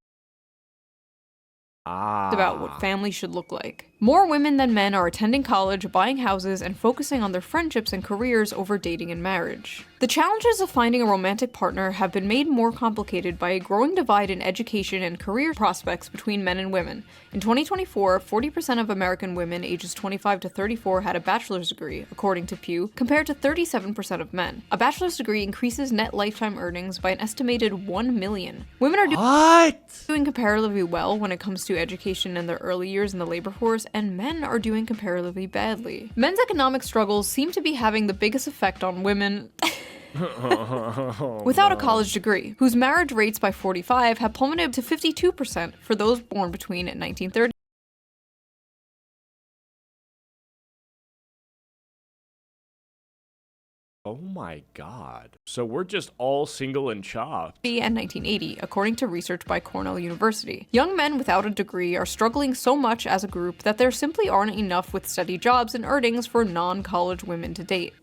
about what family should look like. More women than men are attending college, buying houses, and focusing on their friendships and careers over dating and marriage. The challenges of finding a romantic partner have been made more complicated by a growing divide in education and career prospects between men and women. In 2024, 40% of American women ages 25 to 34 had a bachelor's degree, according to Pew, compared to 37% of men. A bachelor's degree increases net lifetime earnings by an estimated $1 million. Women are doing comparatively well when it comes to education in their early years in the labor force, and men are doing comparatively badly. Men's economic struggles seem to be having the biggest effect on women without a college degree, whose marriage rates by 45 have plummeted to 52% for those born between 1930 Oh my god. So we're just all single and chopped. and 1980, according to research by Cornell University. Young men without a degree are struggling so much as a group that there simply aren't enough with steady jobs and earnings for non-college women to date.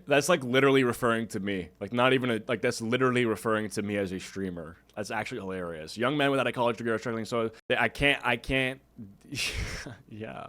That's like literally referring to me. Like not even that's literally referring to me as a streamer. That's actually hilarious. Young men without a college degree are struggling, so I can't. Yeah.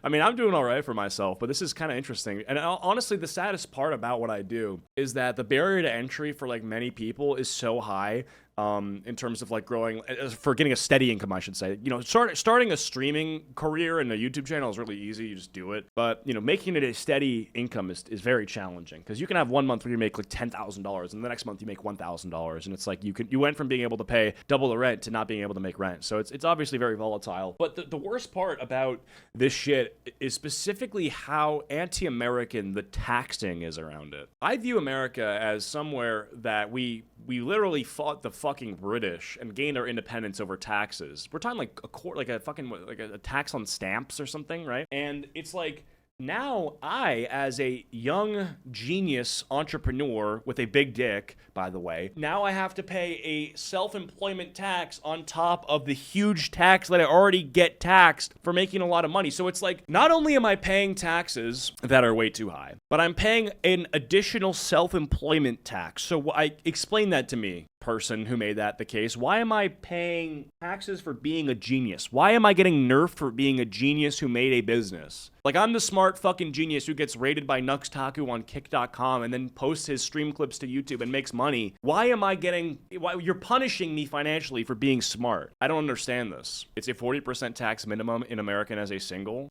I mean, I'm doing all right for myself, but this is kind of interesting. And honestly, the saddest part about what I do is that the barrier to entry for like many people is so high. In terms of like growing, for getting a steady income, I should say. You know, starting a streaming career and a YouTube channel is really easy. You just do it. But, you know, making it a steady income is very challenging, because you can have 1 month where you make like $10,000 and the next month you make $1,000. And it's like you went from being able to pay double the rent to not being able to make rent. So it's obviously very volatile. But the worst part about this shit is specifically how anti-American the taxing is around it. I view America as somewhere that we literally fought the fucking British and gained our independence over taxes. We're talking like a tax on stamps or something, right? And it's like, now I, as a young genius entrepreneur with a big dick, by the way, now I have to pay a self-employment tax on top of the huge tax that I already get taxed for making a lot of money. So it's like, not only am I paying taxes that are way too high, but I'm paying an additional self-employment tax. So explain that to me. person who made that the case. Why am I paying taxes for being a genius? Why am I getting nerfed for being a genius who made a business? Like, I'm the smart fucking genius who gets rated by Nuxtaku on Kick.com and then posts his stream clips to YouTube and makes money. Why you're punishing me financially for being smart? I don't understand this. It's a 40% tax minimum in America as single.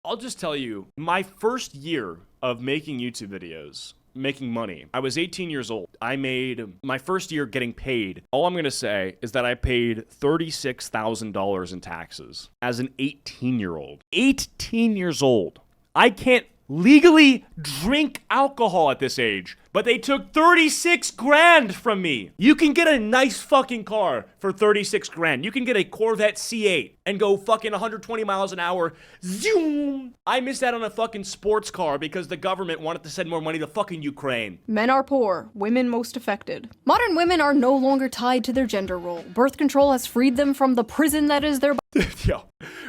I'll just tell you, my first year of making YouTube videos, making money, I was 18 years old. I made my first year getting paid. All I'm going to say is that I paid $36,000 in taxes as an 18-year-old. 18 years old. I can't legally drink alcohol at this age, but they took 36 grand from me. You can get a nice fucking car for 36 grand. You can get a Corvette C8 and go fucking 120 miles an hour. Zoom! I missed out on a fucking sports car because the government wanted to send more money to fucking Ukraine. Men are poor, women most affected. Modern women are no longer tied to their gender role. Birth control has freed them from the prison that is their Yo,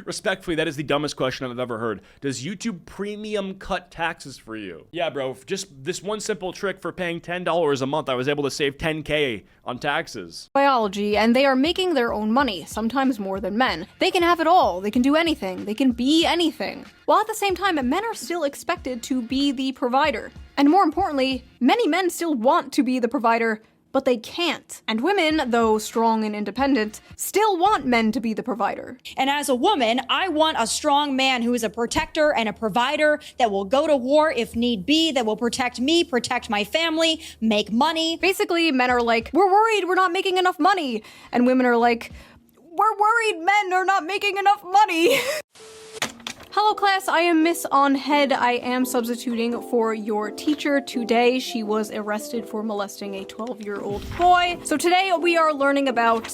respectfully, that is the dumbest question I've ever heard. Does YouTube Premium cut taxes for you? Yeah, bro, just this one simple trick for paying $10 a month, I was able to save $10K on taxes. Biology, and they are making their own money, sometimes more than men. They can have it all. They can do anything. They can be anything. While at the same time, men are still expected to be the provider. And more importantly, many men still want to be the provider, but they can't. And women, though strong and independent, still want men to be the provider. And as a woman, I want a strong man who is a protector and a provider that will go to war if need be, that will protect me, protect my family, make money. Basically, men are like, we're worried we're not making enough money. And women are like, we're worried men are not making enough money. Hello class, I am Miss On Head. I am substituting for your teacher today. She was arrested for molesting a 12-year-old boy. So today we are learning about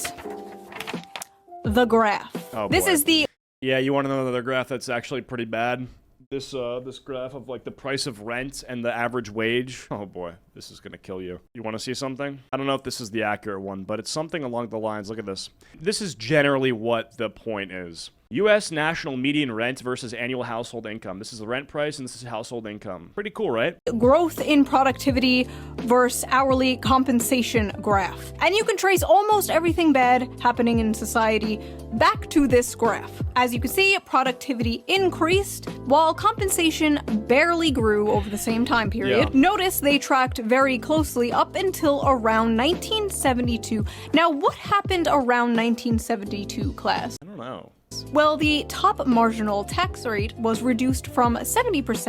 the graph. Oh, this boy. is the... Yeah, you want to know another graph that's actually pretty bad? This graph of like the price of rent and the average wage. Oh boy, this is gonna kill you. You want to see something? I don't know if this is the accurate one, but it's something along the lines. Look at this. This is generally what the point is. U.S. national median rent versus annual household income. This is the rent price and this is household income. Pretty cool, right? Growth in productivity versus hourly compensation graph. And you can trace almost everything bad happening in society back to this graph. As you can see, productivity increased while compensation barely grew over the same time period. Yeah. Notice they tracked very closely up until around 1972. Now, what happened around 1972, class? I don't know. Well, the top marginal tax rate was reduced from 70%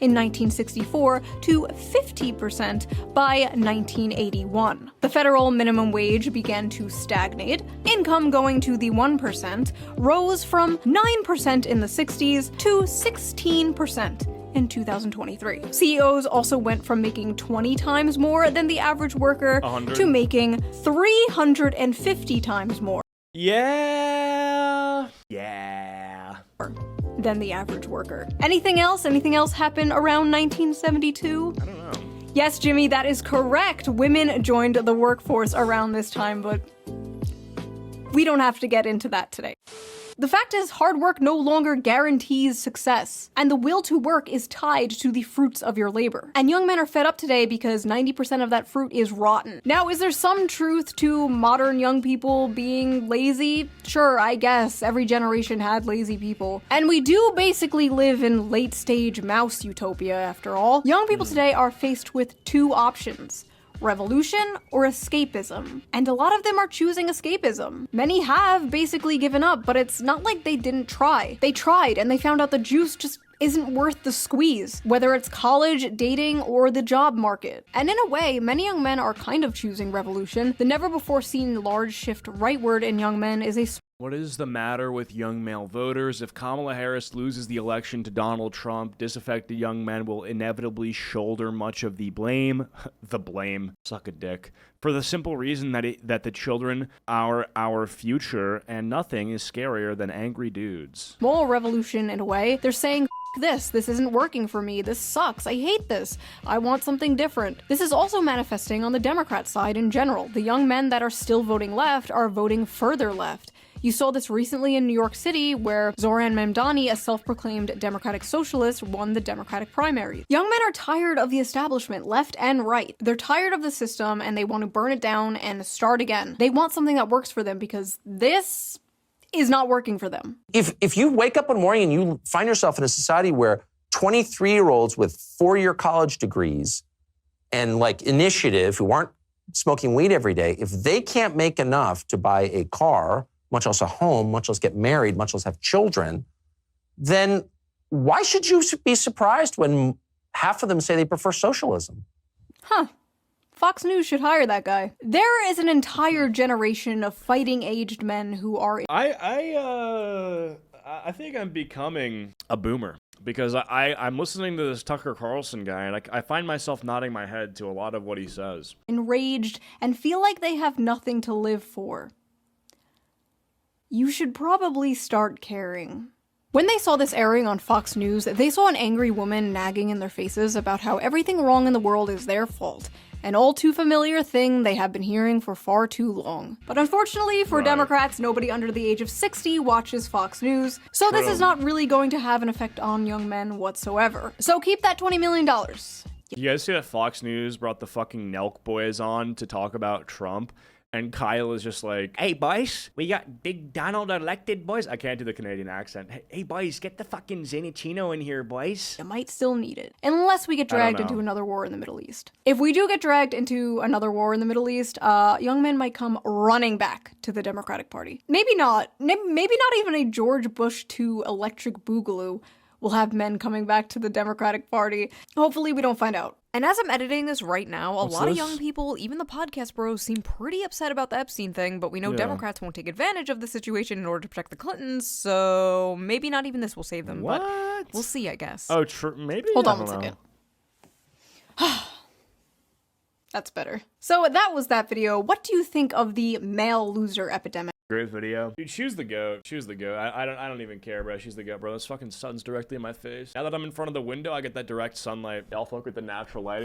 in 1964 to 50% by 1981. The federal minimum wage began to stagnate. Income going to the 1% rose from 9% in the 60s to 16% in 2023. CEOs also went from making 20 times more than the average worker 100. to making 350 times more. Yeah. Than the average worker. Anything else? Anything else happen around 1972? I don't know. Yes, Jimmy, that is correct. Women joined the workforce around this time, but we don't have to get into that today. The fact is, hard work no longer guarantees success, and the will to work is tied to the fruits of your labor. And young men are fed up today because 90% of that fruit is rotten. Now, is there some truth to modern young people being lazy? Sure, I guess. Every generation had lazy people. And we do basically live in late-stage mouse utopia, after all. Young people today are faced with two options: revolution or escapism. And a lot of them are choosing escapism. Many have basically given up, but it's not like they didn't try. They tried and they found out the juice just isn't worth the squeeze, whether it's college, dating, or the job market. And in a way, many young men are kind of choosing revolution. The never-before-seen large shift rightward in young men is a What is the matter with young male voters? If Kamala Harris loses the election to Donald Trump, disaffected young men will inevitably shoulder much of the blame. The blame. Suck a dick. For the simple reason that the children are our future, and nothing is scarier than angry dudes. moral revolution in a way. They're saying, this isn't working for me, this sucks, I hate this, I want something different. This is also manifesting on the Democrat side in general. The young men that are still voting left are voting further left. You saw this recently in New York City, where Zohran Mamdani, a self-proclaimed democratic socialist, won the Democratic primary. Young men are tired of the establishment, left and right. They're tired of the system and they want to burn it down and start again. They want something that works for them because this is not working for them. If you wake up one morning and you find yourself in a society where 23-year-olds with 4-year college degrees and like initiative who aren't smoking weed every day, if they can't make enough to buy a car, much less a home, much less get married, much less have children, then why should you be surprised when half of them say they prefer socialism? Huh. Fox News should hire that guy. There is an entire generation of fighting-aged men who are... I think I'm becoming a boomer. Because I'm listening to this Tucker Carlson guy, and I find myself nodding my head to a lot of what he says. Enraged and feel like they have nothing to live for. You should probably start caring. When they saw this airing on Fox News, they saw an angry woman nagging in their faces about how everything wrong in the world is their fault. An all too familiar thing they have been hearing for far too long. But unfortunately for Democrats, nobody under the age of 60 watches Fox News, so this is not really going to have an effect on young men whatsoever. So keep that $20 million. You guys see that Fox News brought the fucking Nelk boys on to talk about Trump? And Kyle is just like, hey, boys, we got Big Donald elected, boys. I can't do the Canadian accent. Hey, boys, get the fucking Zenitino in here, boys. You might still need it. Unless we get dragged into another war in the Middle East. If we do get dragged into another war in the Middle East, young men might come running back to the Democratic Party. Maybe not. Maybe not even a George Bush II electric boogaloo will have men coming back to the Democratic Party. Hopefully we don't find out. And as I'm editing this right now, a lot of young people, even the podcast bros, seem pretty upset about the Epstein thing, but we know Democrats won't take advantage of the situation in order to protect the Clintons, so maybe not even this will save them, but we'll see, I guess. Oh, maybe? Hold on one second. That's better. So that was that video. What do you think of the male loser epidemic? Great video. Dude, she's the goat. She's the goat. I don't even care, bro. She's the goat, bro. This fucking sun's directly in my face. Now that I'm in front of the window, I get that direct sunlight. I'll fuck with the natural lighting.